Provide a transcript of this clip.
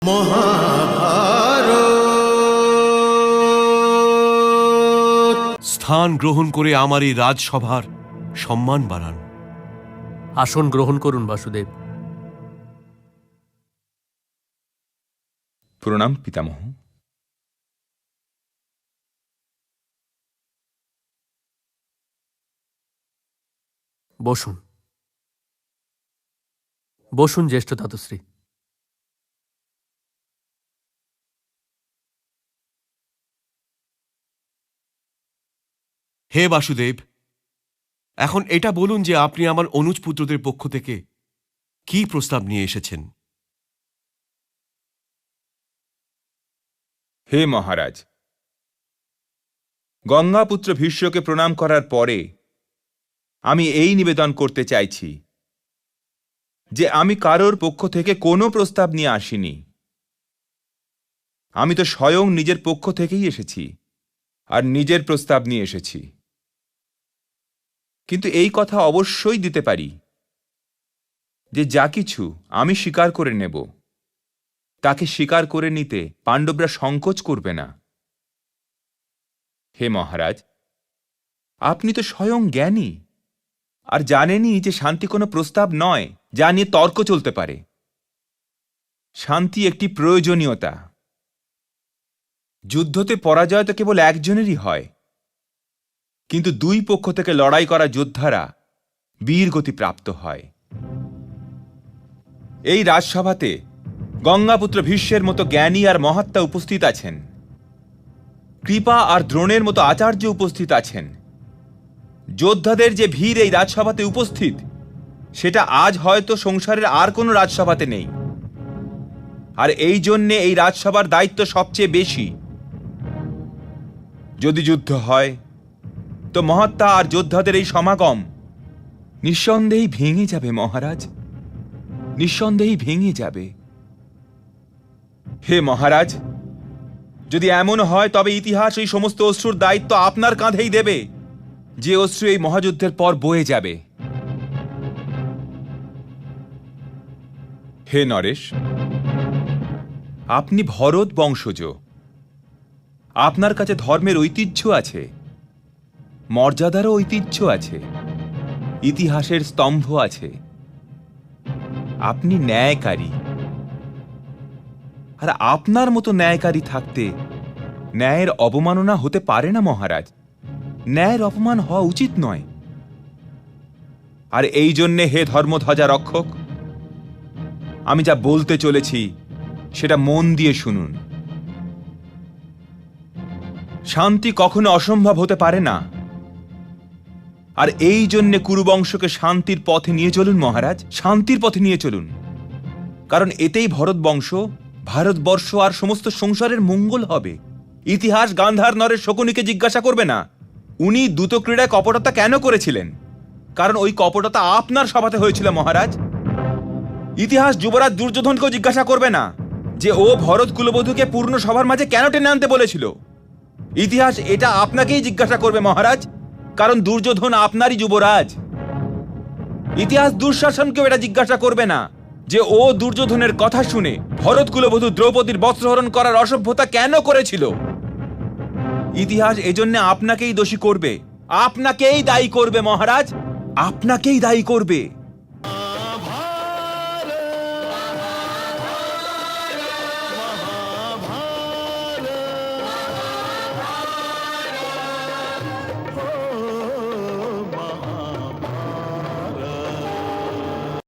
মহাভারত স্থান গ্রহণ করে আমার এই রাজসভার সম্মান বাড়ান। আসন গ্রহণ করুন বাসুদেব। প্রণাম পিতামহ। বসুন বসুন জ্যেষ্ঠ দাতুশ্রী। হে বাসুদেব, এখন এটা বলুন যে আপনি আমার অনুজ পুত্রদের পক্ষ থেকে কি প্রস্তাব নিয়ে এসেছেন। হে মহারাজ, গঙ্গাপুত্র ভীষ্মকে প্রণাম করার পরে আমি এই নিবেদন করতে চাইছি যে আমি কারোর পক্ষ থেকে কোনো প্রস্তাব নিয়ে আসিনি। আমি তো স্বয়ং নিজের পক্ষ থেকেই এসেছি আর নিজের প্রস্তাব নিয়ে এসেছি। কিন্তু এই কথা অবশ্যই দিতে পারি যে যা কিছু আমি স্বীকার করে নেব তাকে স্বীকার করে নিতে পাণ্ডবরা সংকোচ করবে না। হে মহারাজ, আপনি তো স্বয়ং জ্ঞানী আর জানেনই যে শান্তি কোনো প্রস্তাব নয় যা নিয়ে তর্ক চলতে পারে। শান্তি একটি প্রয়োজনীয়তা। যুদ্ধতে পরাজয় তো কেবল একজনেরই হয়, কিন্তু দুই পক্ষ থেকে লড়াই করা যোদ্ধারা বীরগতি প্রাপ্ত হয়। এই রাজসভাতে গঙ্গাপুত্র ভীষ্মের মতো জ্ঞানী আর মহাত্মা উপস্থিত আছেন, কৃপা আর দ্রোণের মতো আচার্য উপস্থিত আছেন। যোদ্ধাদের যে ভিড় এই রাজসভাতে উপস্থিত, সেটা আজ হয়তো সংসারের আর কোনো রাজসভাতে নেই। আর এই জন্যে এই রাজসভার দায়িত্ব সবচেয়ে বেশি। যদি যুদ্ধ হয় তো মহাত্মা আর যোদ্ধাদের এই সমাগম নিঃসন্দেহেই ভেঙে যাবে মহারাজ, নিঃসন্দেহেই ভেঙে যাবে। হে মহারাজ, যদি এমন হয় তবে ইতিহাস এই সমস্ত অশ্রুর দায়িত্ব আপনার কাঁধেই দেবে, যে অশ্রু এই মহাযুদ্ধের পর বয়ে যাবে। হে নরেশ, আপনি ভরত বংশজ। আপনার কাছে ধর্মের ঐতিহ্য আছে, মর্যাদারও ঐতিহ্য আছে, ইতিহাসের স্তম্ভ আছে। আপনি ন্যায়কারী, আর আপনার মতো ন্যায়কারী থাকতে ন্যায়ের অবমাননা হতে পারে না মহারাজ। ন্যায়ের অপমান হওয়া উচিত নয়। আর এই জন্যে হে ধর্মধ্বজা রক্ষক, আমি যা বলতে চলেছি সেটা মন দিয়ে শুনুন। শান্তি কখনো অসম্ভব হতে পারে না, আর এই জন্যে কুরুবংশকে শান্তির পথে নিয়ে চলুন মহারাজ, শান্তির পথে নিয়ে চলুন। কারণ এতেই ভরত বংশ, ভারতবর্ষ আর সমস্ত সংসারের মঙ্গল হবে। ইতিহাস গান্ধার নরের শকুনিকে জিজ্ঞাসা করবে না উনি দ্রুত ক্রীড়ায় কপটতা কেন করেছিলেন, কারণ ওই কপটতা আপনার সভাতে হয়েছিল মহারাজ। ইতিহাস যুবরাজ দুর্যোধনকেও জিজ্ঞাসা করবে না যে ও ভরত কুলবধূকে পূর্ণ সভার মাঝে কেন টেনে আনতে বলেছিল। ইতিহাস এটা আপনাকেই জিজ্ঞাসা করবে মহারাজ, কারণ দুর্যোধন আপনারই যুবরাজ। ইতিহাস দুঃশাসনকেও এটা জিজ্ঞাসা করবে না যে ও দুর্যোধনের কথা শুনে ভরত কুলবধূ দ্রৌপদীর বস্ত্রহরণ করার অসভ্যতা কেন করেছিল। ইতিহাস এজন্য আপনাকেই দোষী করবে, আপনাকেই দায়ী করবে মহারাজ, আপনাকেই দায়ী করবে।